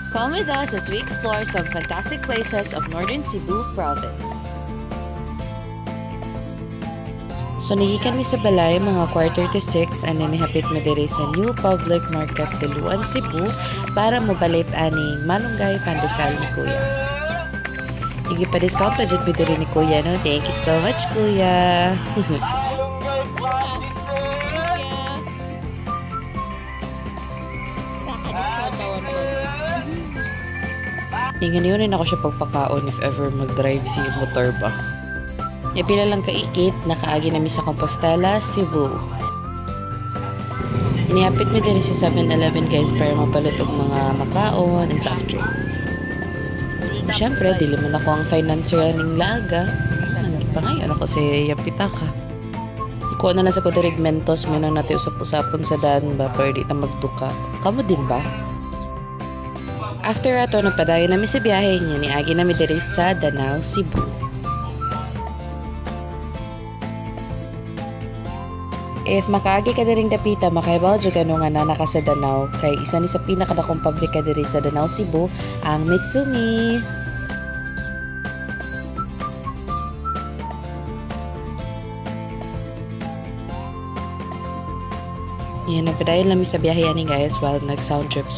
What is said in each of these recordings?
Come with us as we explore some fantastic places of Northern Cebu Province. So nagikan mi sa balay mga 5:46 and nanihapit mi diri sa New Public Market Liloan, Cebu para mabalit aning malunggay pandesal ni Kuya. Igipa-discount na dyan mi diri ni Kuya, no? Thank you so much, Kuya! Ngayon ako siya pagpakaon if ever mag-drive si motor ba. Pila lang kaikit, nakaagi namin sa Compostela, Cebu. Inihapit mi din sa 7-Eleven guys para mapalit og mga makaon and soft drinks. Siyempre, dili man ako ang financier ning laga. Nangipangayon ako sa iyang pitaka. Iko na sa kudirig mentos, may nang natin usap-usapon sa daan ba para di ta magtuka. Kamu din ba? After ato, nagpadayo namin sa biyahe niya ni agi namin diri sa Danao, Cebu. If makaagi ka diring dapita, makaibaw dyan gano nga nanaka sa Danao, kay isa ni sa pinakadakong pabrika diri sa Danao, Cebu, ang Mitsumi. Yan, nagpadayo namin sa biyahe yan guys while nag-sound trip.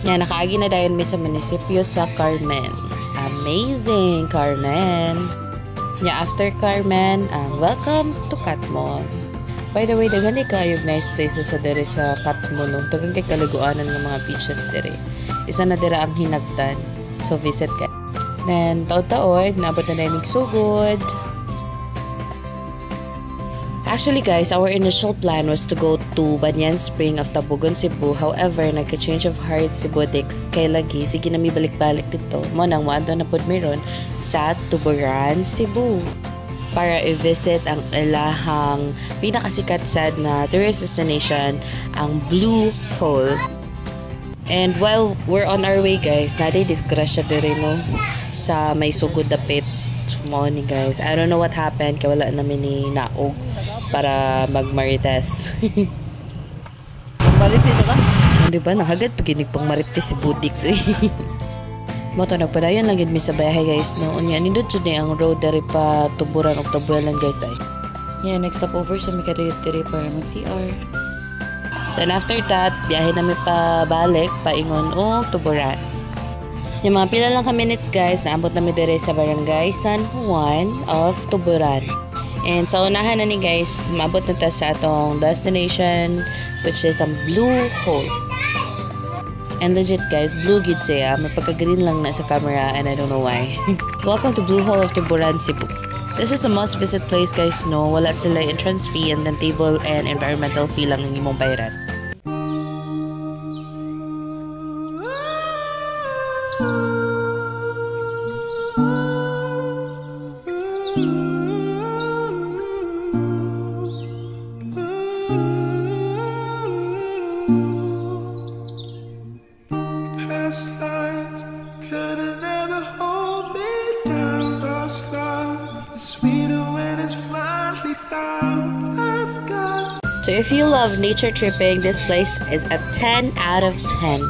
Yan, nakaagi na dayon mi sa munisipyo sa Carmen. Amazing, Carmen! Yan, after Carmen, welcome to Catmon. By the way, daghan kayo nice places sa dere sa Catmon. No? Daghang kay kaliguanan ng mga beaches dere. Isa na dira ang Hinagdan. So, visit ka. Then, taod-taod, naabot na namin sugod. Actually guys, our initial plan was to go to Banyan Spring of Tabugon, Cebu. However, nagka-change of heart si Bodix kay lagi sige na mi balik-balik dito. Mo nang waado na pud meron sa Tuburan, Cebu para i-visit ang ilahang pinakasikat sad na tourist destination, ang Blue Hole. And while we're on our way guys, naday disgrasya diri no sa may sugod dapit morning guys. I don't know what happened kaya wala namin ni naog para magmarites. Marites ka? Hindi ba? Nahagad pag inig pang marites si Budix. Moto nagpadayon lang yun mi sa bahay guys. No? Unya, nindot yun ang road dari pa Tuburan o Tabuelan guys. Yeah, next stop over sa Mikadayot-Tiri para mag-CR. Then after that, biyahe namin pa balik, paingon o Tuburan. Yung mga pila lang ka minutes guys, naabot namin dire sa barangay San Juan of Tuburan. And sa unahan na ni guys, maabot na ta sa atong destination which is ang Blue Hole. And legit guys, blue gid siya. May pagka-green lang na sa camera and I don't know why. Welcome to Blue Hole of Tuburan, Cebu. This is a must visit place guys, no? Wala sila entrance fee and then table and environmental fee lang ang imong bayaran. So if you love nature tripping, this place is a 10 out of 10.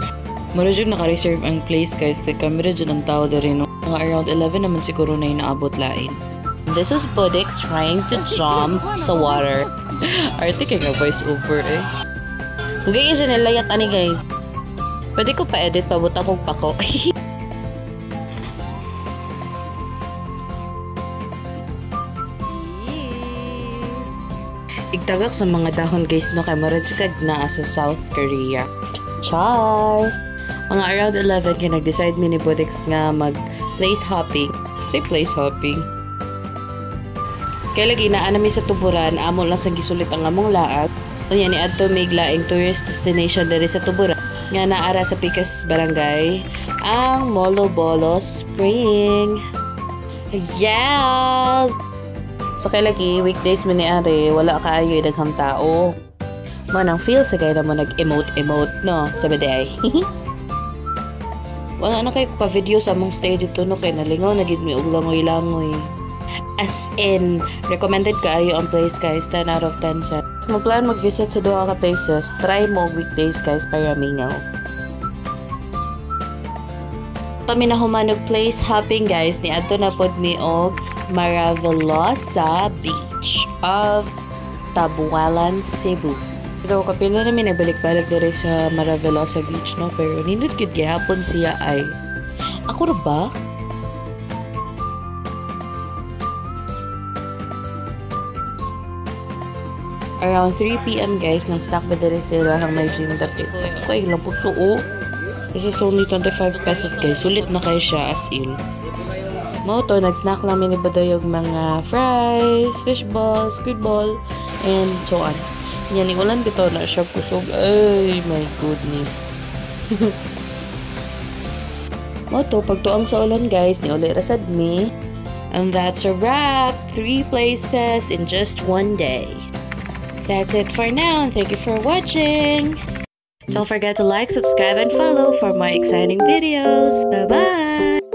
Mara dyan naka-reserve ang place guys. Kamera dyan ang tao na rin. Mga around 11 naman siguro na yung naabot lain. This was Bodix trying to jump sa water. Arte kaya nga voice over eh. Hugay yung sinilayat ani guys. Pwede ko pa-edit, pabuta kong pako. Igtagak sa mga dahon guys no, kay marajikag na sa South Korea. Charles! Mga around 11 kaya nag-decide mi ni Bodix nga mag-place hopping. Say place hopping. Kaya lagi na anami sa Tuburan, amo lang sa gisulit ang among laag. Unya ni adto may laing tourist destination diri sa Tuburan. Nga naara sa Pikas Barangay, ang Molo Bolo Spring. Yes! So kay lagi weekdays man ni are wala kaayo daghang tao. Man ang feel sa kay mo nag-emote no sa biday. Wala na kayo pa video sa among stay dito no kay nalingaw na gid mi og langoy-langoy. As in, recommended kaayo ang place guys, 10 out of 10 set. If mo plan mag-visit sa duha ka places, try mo weekdays guys para mingaw. Kami na humanog place hopping guys, ni adto na pod mi og Maravillosa Beach of Tabualan, Cebu. Ito kapila namin nagbalik-balik diri sa Maravillosa Beach no, pero nindot gid gihapon siya ay. Ako ra ba? Around 3 p.m. guys, nag-snack ba diri sila hang may gym dapit. Ako ay lang po suo. This is only 25 pesos guys. Sulit na kayo siya as in. Moto, nag-snack namin ni Badoy yung mga fries, fishball, squid ball, and so on. Yan, ulan bito na siya kusog. Ay, my goodness. Moto, pagtuang sa ulan guys, ni uli rasad mi. And that's a wrap. 3 places in just 1 day. That's it for now, and thank you for watching. Don't forget to like, subscribe, and follow for more exciting videos. Bye-bye!